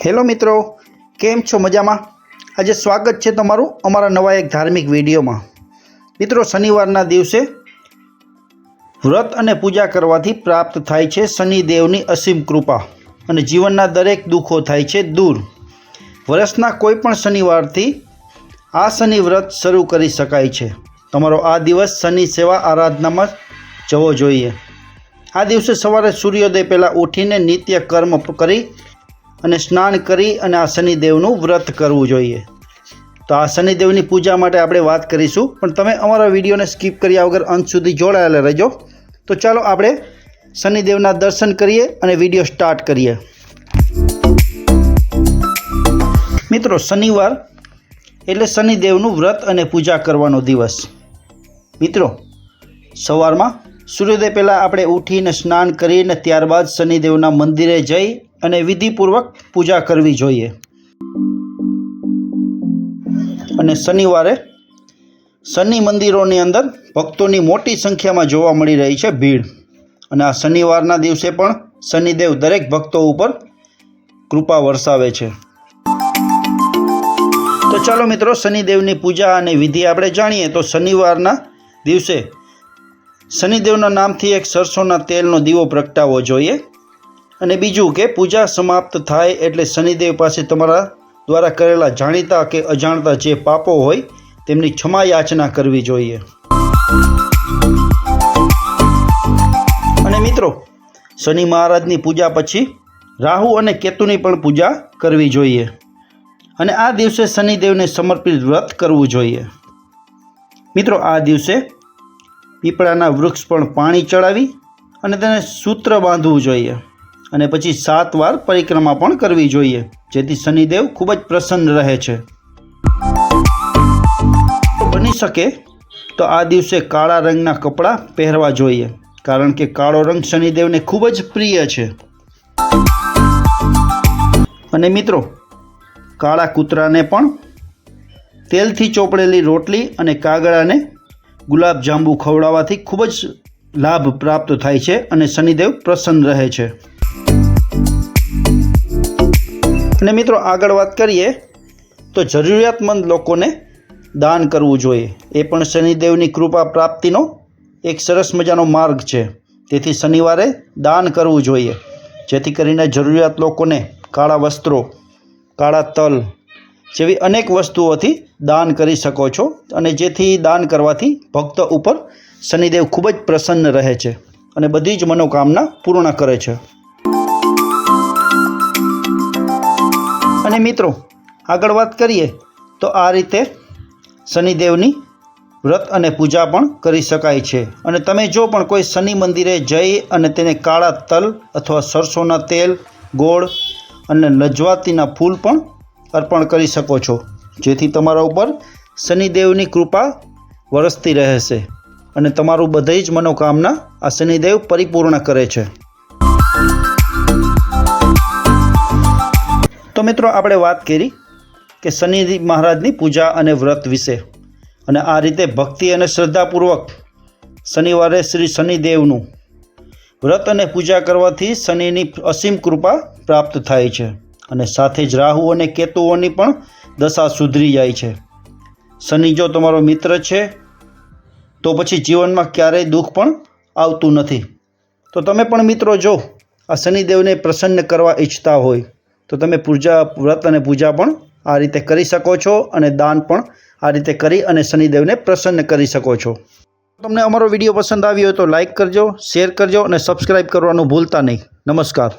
Hello मित्रों, केम छो मजा में। आज स्वागत है तमारू अमरा नवा एक धार्मिक विडियो में। मित्रों, शनिवारना दिवसे व्रत अने पूजा करवाथी प्राप्त थाय छे शनिदेवनी असीम कृपा अने जीवनना दरेक दुखों थाय छे दूर। वर्षना कोईपण शनिवारथी आ शनि व्रत शरू करी शकाय छे। तमारो आ दिवस शनि सेवा आराधना में जवो जोईए। आ दिवसे सवारे सूर्योदय पहला उठीने नित्य कर्म करी અને સ્નાન કરી અને આ શનિદેવનું વ્રત કરવું જોઈએ। તો આ શનિદેવની પૂજા માટે આપણે વાત કરીશું, પણ તમે અમારા વિડીયોને સ્કીપ કર્યા વગર અંત સુધી જોડાયેલા રહેજો। તો ચાલો આપણે શનિદેવના દર્શન કરીએ અને વિડીયો સ્ટાર્ટ કરીએ। મિત્રો, શનિવાર એટલે શનિદેવનું વ્રત અને પૂજા કરવાનો દિવસ। મિત્રો, સવારમાં सूर्योदय पहला આપણે ઉઠીને સ્નાન કરીને ત્યારબાદ શનિદેવના મંદિરે જઈ અને વિધિપૂર્વક પૂજા કરવી જોઈએ। અને શનિવારે શનિ મંદિરોની અંદર ભક્તોની મોટી સંખ્યામાં જોવા મળી રહી છે ભીડ। અને આ શનિવારના દિવસે પણ શનિદેવ દરેક ભક્તો ઉપર કૃપા વરસાવે છે। તો ચાલો મિત્રો, શનિદેવની પૂજા અને વિધિ આપણે જાણીએ। તો શનિવારના દિવસે शनिदेवना नामथी एक सरसोना तेलनो दीवो प्रगटावो जोईए। अने बीजुं के पूजा समाप्त थाय एटले शनिदेव पासे तमारा द्वारा करेला जाणीता के अजाणता जे पापो होय तेमनी क्षमा याचना करवी जोईए। अने मित्रों, शनि महाराजनी पूजा पछी राहु अने केतुनी पण पूजा करवी जोईए। अने आ दिवसे शनिदेवने समर्पित व्रत करवुं जोईए। मित्रों, आ दिवसे पीपळाना वृक्ष पर पाणी चढ़ावी अने तेने सूत्र बांधवुं जोईए अने पछी 7 वार परिक्रमा पण करवी जोईए, जेथी शनिदेव खूब ज प्रसन्न रहे छे। बनी सके तो आ दिवसे काळा रंगना कपड़ा पहेरवा जोईए, कारण के काळो रंग शनिदेवने खूब ज प्रिय छे। अने मित्रों, काळा कूतराने पण तेलथी चोपड़ेली रोटली अने कागड़ाने गुलाब जांबू खवड़ावाथी खूब ज लाभ प्राप्त थाय छे अने शनिदेव प्रसन्न रहे छे। अने मित्रों, आगळ वात करीए तो जरूरियातमंद लोकोने दान करवुं जोईए। ए पण शनिदेवनी कृपा प्राप्तिनो एक सरस मजानो मार्ग छे। तेथी शनिवारे दान करवुं जोईए, जेथी करीने जरूरियात लोकोने काळा वस्त्रों, काळा तल जेवी अनेक वस्तुओथी दान करी शको छो अने जेथी दान करवाथी भक्त उपर शनिदेव खूब ज प्रसन्न रहे छे अने बधी ज मनोकामना पूर्ण करे छे। अने मित्रों, आगळ वात करीए तो आ रीते शनिदेवनी व्रत अने पूजा पण करी शकाय छे। अने तमे जो पण कोई शनि मंदिरे जई अने तेने काळा तल अथवा सरसोना तेल, गोळ अने लजवातीना फूल पण अर्पण करी शको छो, जेथी तमारा उपर शनिदेवनी कृपा वरसती रहेशे अने तमारू बधी ज मनोकामना आ शनिदेव परिपूर्ण करे छे। तो मित्रों, आपणे वात करी के शनि महाराजनी पूजा अने व्रत विषे। अने आ रीते भक्ति अने श्रद्धापूर्वक शनिवारे श्री शनिदेवनुं व्रत अने पूजा करवाथी शनिनी असीम कृपा प्राप्त थाय छे अने साथे ज राहु अने केतुओनी पण दशा सुधरी जाय छे। शनि जो तमारो मित्र छे तो पछी जीवनमां क्यारेय दुख पण आवतुं नथी। तो तमे पण मित्रों जो आ शनिदेवने प्रसन्न करवा इच्छता होय तो तमे पूजा व्रत अने पूजा पण आ रीते करी शको छो अने दान पण आ रीते करी अने शनिदेवने प्रसन्न करी शको छो। तमने अमारो विडियो पसंद आव्यो होय तो लाइक करजो, शेर करजो अने सब्सक्राइब करवानुं भूलता नहीं। नमस्कार।